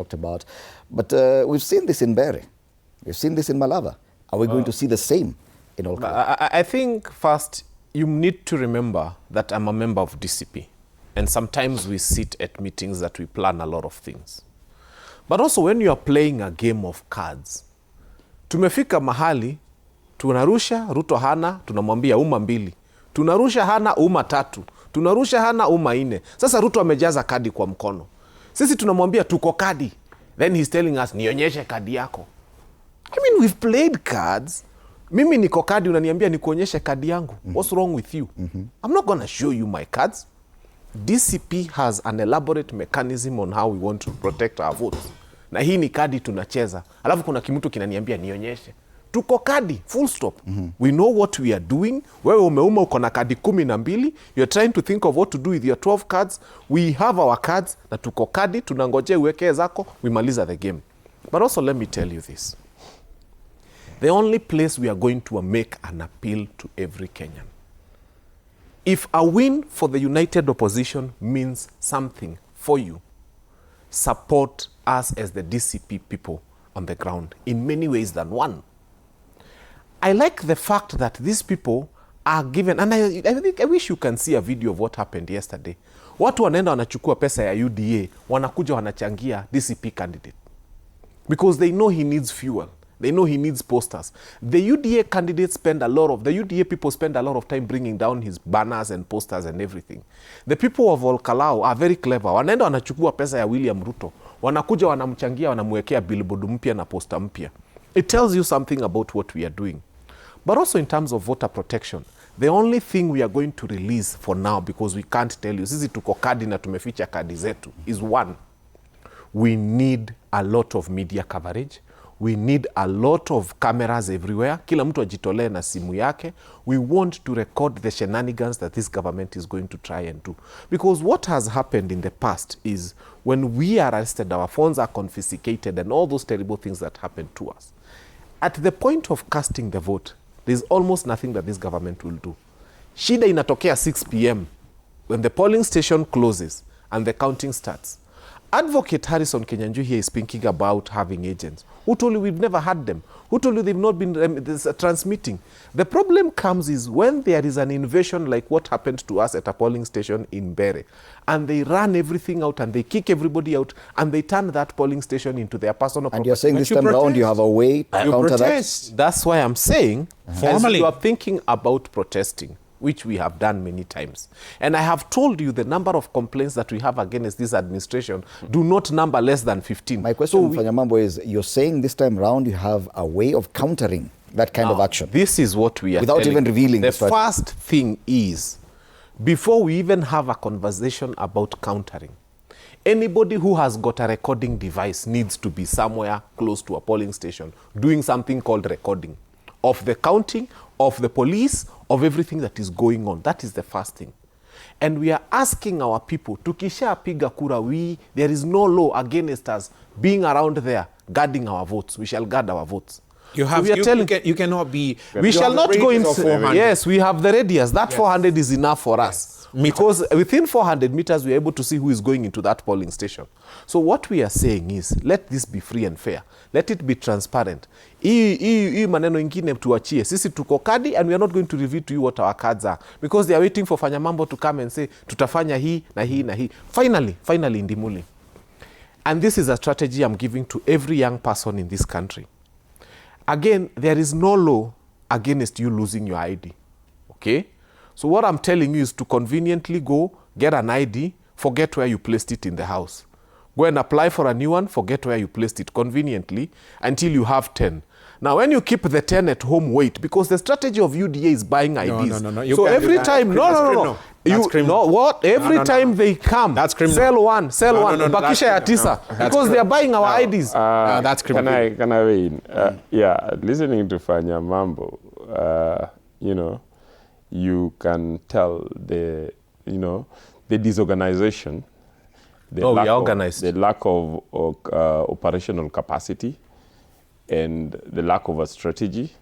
talked about. But we've seen this in Bere. We've seen this in Malava. Are we going to see the same in all countries? I think first you need to remember that I'm a member of DCP. And sometimes we sit at meetings that we plan a lot of things. But also when you are playing a game of cards, tumefika mahali, tunarusha, Ruto hana, tunamwambia uma mbili. Tunarusha hana, uma tatu. Tunarusha hana, uma ine. Sasa Ruto amejaza kadi kwa mkono. Sisi tunamwambia tuko kadi. Then he's telling us, nionyeshe kadi yako. I mean, we've played cards. Mimi niko kadi, unaniambia nikuonyeshe kadi yangu. What's wrong with you? I'm not going to show you my cards. DCP has an elaborate mechanism on how we want to protect our votes. Na hii ni kadi tunacheza. Alafu kuna kimutu kinaniambia nionyeshe. Tuko kadi, full stop. We know what we are doing. Wewe umeuma uko na kadi 12. You're trying to think of what to do with your 12 cards. We have our cards. Na tuko kadi, tunangoje uweke zako. We maliza the game. But also let me tell you this. The only place we are going to make an appeal to every Kenyan. If a win for the united opposition means something for you, support us as the DCP people on the ground in many ways than one. I like the fact that these people are given, and I wish you can see a video of what happened yesterday. Watu wanaenda wanachukua pesa ya UDA, wanakuja wanachangia DCP candidate. Because they know he needs fuel. They know he needs posters. The UDA candidates the UDA people spend a lot of time bringing down his banners and posters and everything. The people of Kalou are very clever. Wanaenda wanachukua pesa ya William Ruto. Wanakuja wanamchangia, wanamwekea billboard mpya na poster mpya. It tells you something about what we are doing. But also in terms of voter protection, the only thing we are going to release for now, because we can't tell you, sisi tuko kadi na tumeficha kadi zetu, is one. We need a lot of media coverage. We need a lot of cameras everywhere. Kila mtu ajitolee na simu yake. We want to record the shenanigans that this government is going to try and do. Because what has happened in the past is when we are arrested, our phones are confiscated and all those terrible things that happened to us. At the point of casting the vote, there's almost nothing that this government will do. Shida inatokea 6 p.m. when the polling station closes and the counting starts. Advocate Harrison Kenyanjui here is speaking about having agents. Who told you we've never had them? Who told you they've not been transmitting? The problem comes is when there is an invasion like what happened to us at a polling station in Bere, and they run everything out and they kick everybody out and they turn that polling station into their personal property. And you're saying this time around you have a way to counter that? That's why I'm saying, formally, as you are thinking about protesting, which we have done many times. And I have told you the number of complaints that we have against this administration do not number less than 15. My question, Fanya Mambo, is you're saying this time around you have a way of countering that kind of action. This is what we are without even revealing the first thing is, before we even have a conversation about countering, anybody who has got a recording device needs to be somewhere close to a polling station doing something called recording of the counting, of the police, of everything that is going on. That is the first thing. And we are asking our people, tukisha piga kura, there is no law against us being around there guarding our votes. We shall guard our votes. You have, so you cannot be... We shall not go in... Yes, we have the radius. That 400 is enough for us. Because within 400 meters, we are able to see who is going into that polling station. So what we are saying is, let this be free and fair. Let it be transparent. Hii maneno ingine tuachie. Sisi tuko kadi and we are not going to reveal to you what our cards are. Because they are waiting for Fanya Mambo to come and say, tutafanya hii na hii na hii. Finally, ndimuli. And this is a strategy I'm giving to every young person in this country. Again, there is no law against you losing your ID. Okay? So what I'm telling you is to conveniently go, get an ID, forget where you placed it in the house. Go and apply for a new one, forget where you placed it conveniently until you have 10. Now, when you keep the 10 at home, wait, because the strategy of UDA is buying IDs. No. So every time, no. You know what? Every time they come, that's criminal. Sell one, bakisha ya tisa, because they are buying our IDs. That's criminal. Can I weigh in? Yeah, listening to Fanya Mambo, you know, you can tell the disorganization, the lack of operational capacity, and the lack of a strategy